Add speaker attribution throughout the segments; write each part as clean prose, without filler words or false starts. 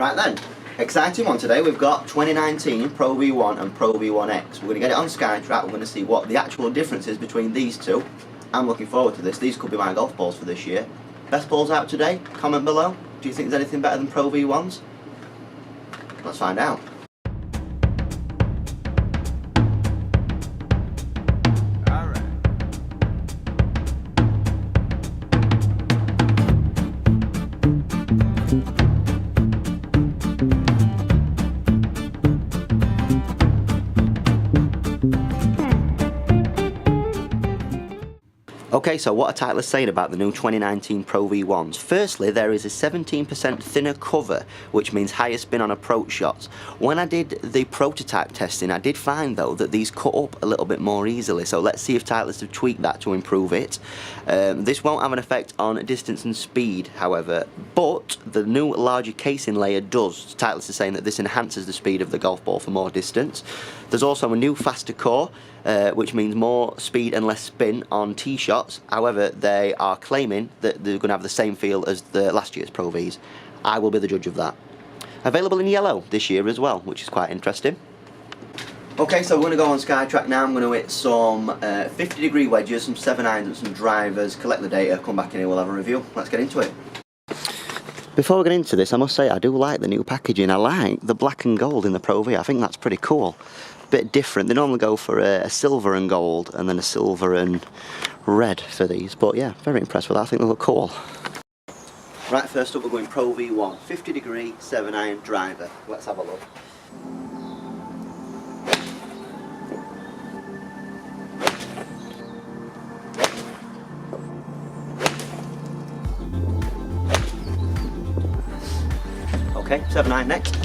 Speaker 1: Right then, exciting one today. We've got 2019 PROV1 and PROV1X. We're going to get it on SkyTrack. We're going to see what the actual difference is between these two. I'm looking forward to this. These could be my golf balls for this year. Best balls out today? Comment below. Do you think there's anything better than PROV1s? Let's find out. Okay, so what are Titleist saying about the new 2019 PROV1s? Firstly, there is a 17% thinner cover, which means higher spin on approach shots. When I did the prototype testing, I did find though that these cut up a little bit more easily, so let's see if Titleist have tweaked that to improve it. This won't have an effect on distance and speed, however, but the new larger casing layer does. Titleist is saying that this enhances the speed of the golf ball for more distance. There's also a new faster core, which means more speed and less spin on tee shots. However, they are claiming that they're going to have the same feel as the last year's Pro Vs. I will be the judge of that. Available in yellow this year as well, which is quite interesting. Okay, so we're going to go on SkyTrack now. I'm going to hit some 50-degree wedges, some 7-irons and some drivers, collect the data, come back in here, we'll have a review. Let's get into it. Before we get into this, I must say I do like the new packaging. I like the black and gold in the Pro V. I think that's pretty cool. Bit different. They normally go for a silver and gold and then a silver and red for these, but yeah, very impressed with that. I think they look cool. Right, first up we're going Pro V1 50-degree 7-iron driver. Let's have a look. Okay, 7-iron next.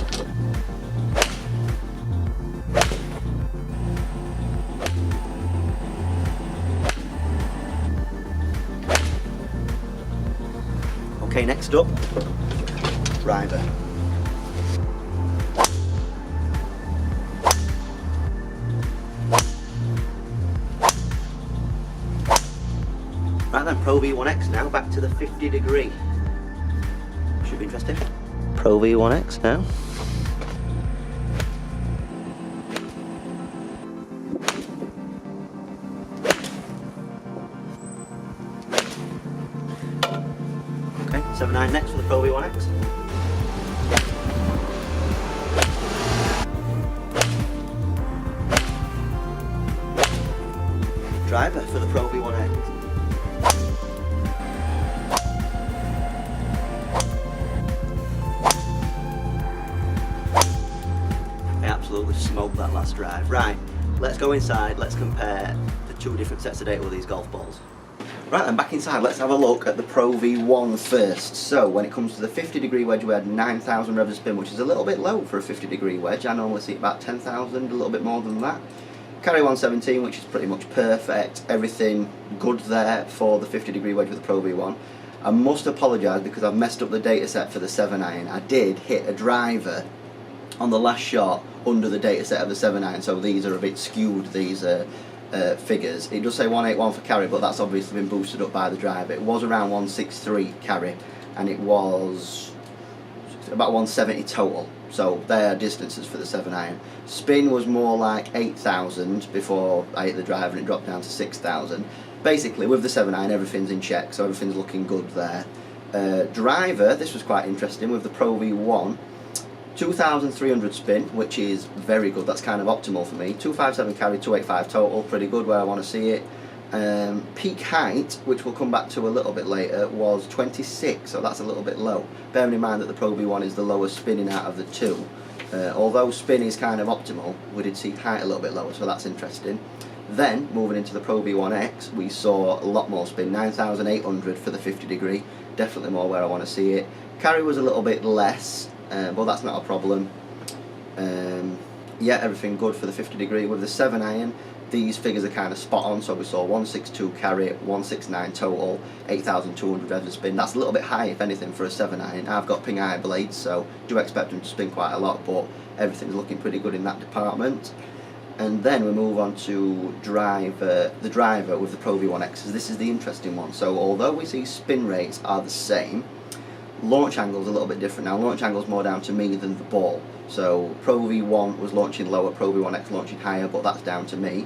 Speaker 1: Okay, next up, driver. Right then, Pro V1X now, back to the 50-degree. Should be interesting. Pro V1X now. Okay, 7-iron next for the Pro V1X. Driver for the Pro V1X. I absolutely smoked that last drive. Right, let's go inside, let's compare the two different sets of data with these golf balls. Right then, back inside, let's have a look at the Pro V1 first. So, when it comes to the 50-degree wedge, we had 9,000 revs of spin, which is a little bit low for a 50-degree wedge. I normally see about 10,000, a little bit more than that. Carry 117, which is pretty much perfect. Everything good there for the 50-degree wedge with the Pro V1. I must apologise because I've messed up the data set for the 7-iron. I did hit a driver on the last shot under the data set of the 7-iron, so these are a bit skewed, these figures. It does say 181 for carry, but that's obviously been boosted up by the driver. It was around 163 carry, and it was about 170 total. So there are distances for the 7-iron. Spin was more like 8,000 before I hit the driver, and it dropped down to 6,000. Basically, with the 7-iron, everything's in check, so everything's looking good there. Driver, this was quite interesting with the Pro V1. 2,300 spin, which is very good. That's kind of optimal for me. 257 carry, 285 total, pretty good where I want to see it. Peak height, which we'll come back to a little bit later, was 26, so that's a little bit low. Bearing in mind that the Pro V1 is the lowest spinning out of the two. Although spin is kind of optimal, we did see height a little bit lower, so that's interesting. Then, moving into the Pro V1X, we saw a lot more spin, 9,800 for the 50-degree, definitely more where I want to see it. Carry was a little bit less, but that's not a problem. Yeah, everything good for the 50-degree. With the 7-iron, these figures are kind of spot on, so we saw 162 carry, 169 total, 8,200 revs of spin. That's a little bit high, if anything, for a 7-iron. I've got ping eye blades, so do expect them to spin quite a lot, but everything's looking pretty good in that department. And then we move on to the driver with the Pro V1X. This is the interesting one. So although we see spin rates are the same, Launch angle is a little bit different now. Launch angle is more down to me than the ball. So PROV1 was launching lower, PROV1X launching higher, but that's down to me.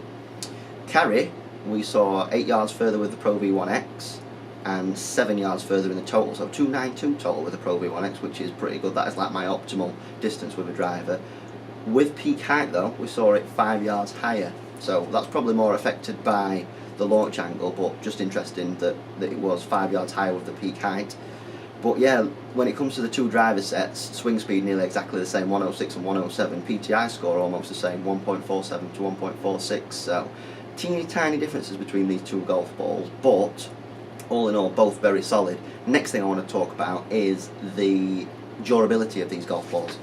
Speaker 1: Carry, we saw 8 yards further with the PROV1X and 7 yards further in the total, so 292 total with the PROV1X, which is pretty good. That is like my optimal distance with a driver. With peak height though, we saw it 5 yards higher, so that's probably more affected by the launch angle, but just interesting that it was 5 yards higher with the peak height. But yeah, when it comes to the two driver sets, swing speed nearly exactly the same, 106 and 107. PTI score almost the same, 1.47 to 1.46. So teeny tiny differences between these two golf balls, but all in all, both very solid. Next thing I want to talk about is the durability of these golf balls.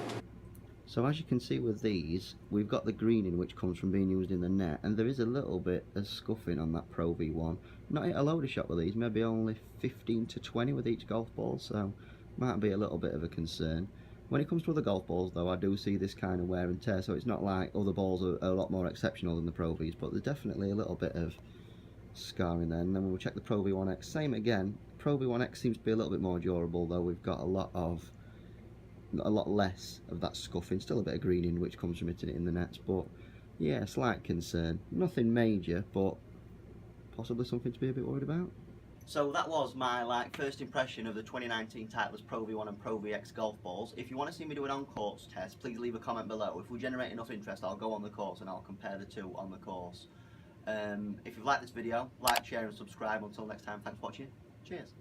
Speaker 1: So as you can see with these, we've got the greening which comes from being used in the net, and there is a little bit of scuffing on that PROV1. Not hit a loader shot with these, maybe only 15 to 20 with each golf ball, so might be a little bit of a concern. When it comes to other golf balls though, I do see this kind of wear and tear, so it's not like other balls are a lot more exceptional than the PROVs, but there's definitely a little bit of scarring there. And then we'll check the PROV1X, same again. PROV1X seems to be a little bit more durable though. We've got a lot less of that scuffing, still a bit of greening which comes from hitting it in the nets, but yeah, slight concern. Nothing major, but possibly something to be a bit worried about. So that was my first impression of the 2019 Titleist PROV1 and PROV1X golf balls. If you want to see me do an on-course test, please leave a comment below. If we generate enough interest, I'll go on the course and I'll compare the two on the course. If you've liked this video, like, share and subscribe. Until next time, thanks for watching. Cheers.